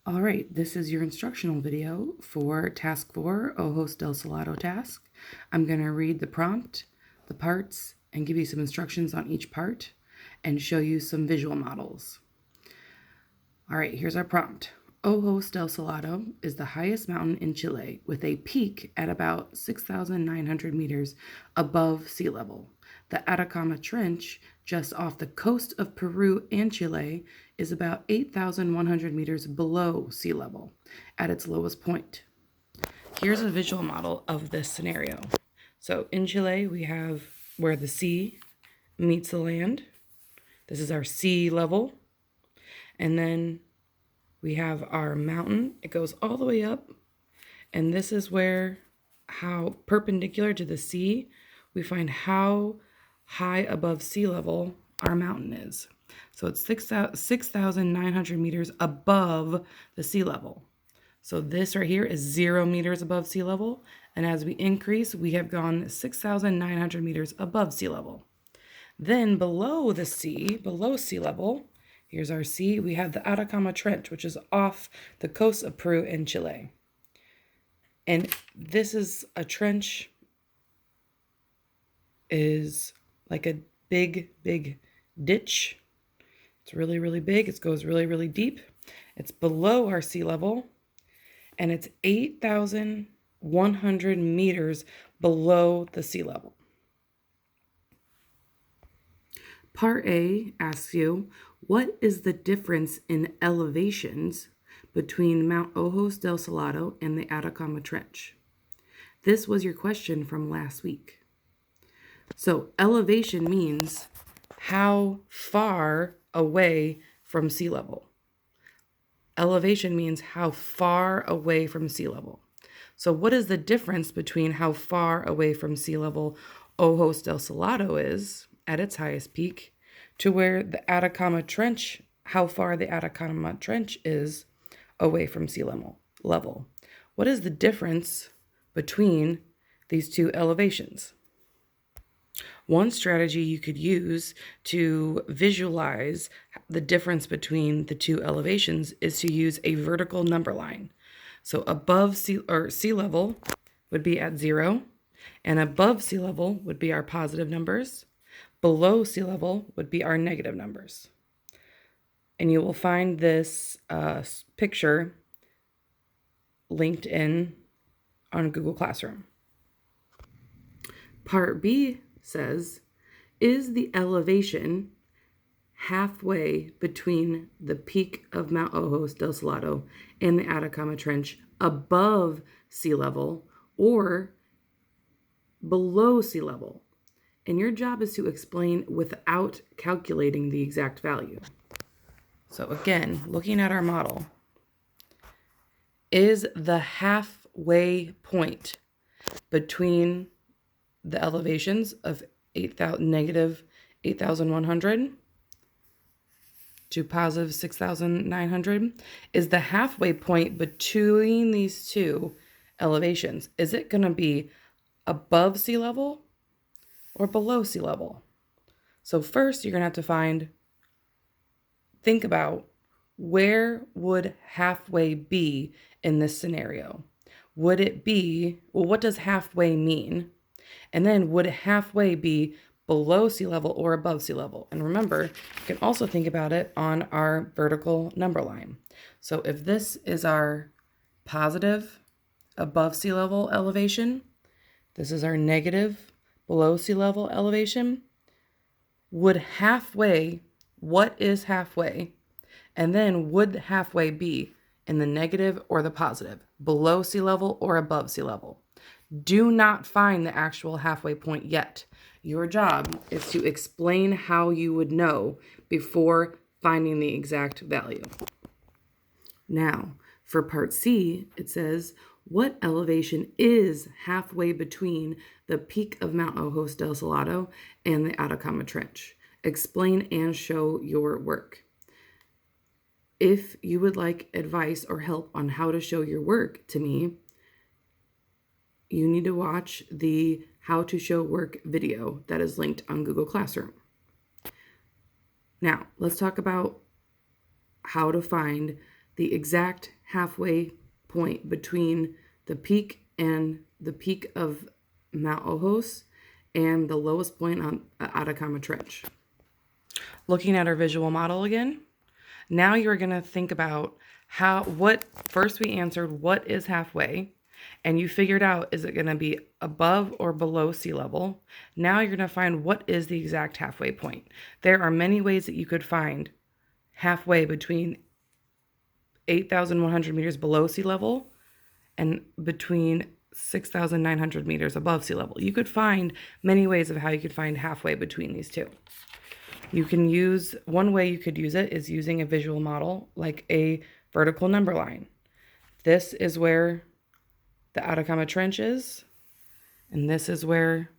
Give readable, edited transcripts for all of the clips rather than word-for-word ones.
All right, this is your instructional video for task 4, Ojos del Salado task. I'm going to read the prompt, the parts, and give you some instructions on each part and show you some visual models. All right, here's our prompt. Ojos del Salado is the highest mountain in Chile with a peak at about 6,900 meters above sea level. The Atacama Trench, just off the coast of Peru and Chile, is about 8,100 meters below sea level at its lowest point. Here's a visual model of this scenario. So in Chile, we have where the sea meets the land. This is our sea level. And then we have our mountain. It goes all the way up. And this is where, how perpendicular to the sea, we find how high above sea level our mountain is. So it's 6,900 meters above the sea level. So this right here is 0 meters above sea level. And as we increase, we have gone 6,900 meters above sea level. Then below the sea, below sea level, here's our sea, we have the Atacama Trench, which is off the coast of Peru and Chile. And this is a trench, is like a big ditch. It's really, really big. It goes really, really deep. It's below our sea level, and it's 8,100 meters below the sea level. Part A asks you, what is the difference in elevations between Mount Ojos del Salado and the Atacama Trench? This was your question from last week. So elevation means how far away from sea level. Elevation means how far away from sea level. So what is the difference between how far away from sea level Ojos del Salado is at its highest peak to where the Atacama Trench, how far the Atacama Trench is away from sea level? What is the difference between these two elevations? One strategy you could use to visualize the difference between the two elevations is to use a vertical number line. So above sea level would be at 0, and above sea level would be our positive numbers. Below sea level would be our negative numbers. And you will find this picture linked in on Google Classroom. Part B says, is the elevation halfway between the peak of Mount Ojos del Salado and the Atacama Trench above sea level or below sea level? And your job is to explain without calculating the exact value. So again, looking at our model, is the halfway point between the elevations of negative 8,100 to positive 6,900, is the halfway point between these two elevations. Is it going to be above sea level or below sea level? So first you're going to have to think about, where would halfway be in this scenario? Would it be, well, what does halfway mean? And then would halfway be below sea level or above sea level? And remember, you can also think about it on our vertical number line. So if this is our positive above sea level elevation, this is our negative below sea level elevation, would halfway, what is halfway? And then would halfway be in the negative or the positive, below sea level or above sea level? Do not find the actual halfway point yet. Your job is to explain how you would know before finding the exact value. Now, for part C, it says, what elevation is halfway between the peak of Mount Ojos del Salado and the Atacama Trench? Explain and show your work. If you would like advice or help on how to show your work to me, you need to watch the How to Show Work video that is linked on Google Classroom. Now, let's talk about how to find the exact halfway point between the peak of Mount Ojos and the lowest point on Atacama Trench. Looking at our visual model again, now you're going to think about first we answered what is halfway, and you figured out, is it going to be above or below sea level? Now you're going to find what is the exact halfway point. There are many ways that you could find halfway between 8,100 meters below sea level and between 6,900 meters above sea level. You could find many ways of how you could find halfway between these two. One way you could use it is using a visual model like a vertical number line. This is where the Atacama Trench is, and this is where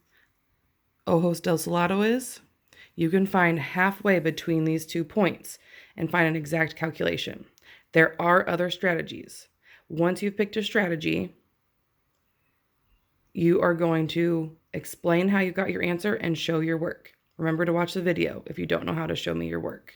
Ojos del Salado is. You can find halfway between these 2 points and find an exact calculation. There are other strategies. Once you've picked a strategy, you are going to explain how you got your answer and show your work. Remember to watch the video if you don't know how to show me your work.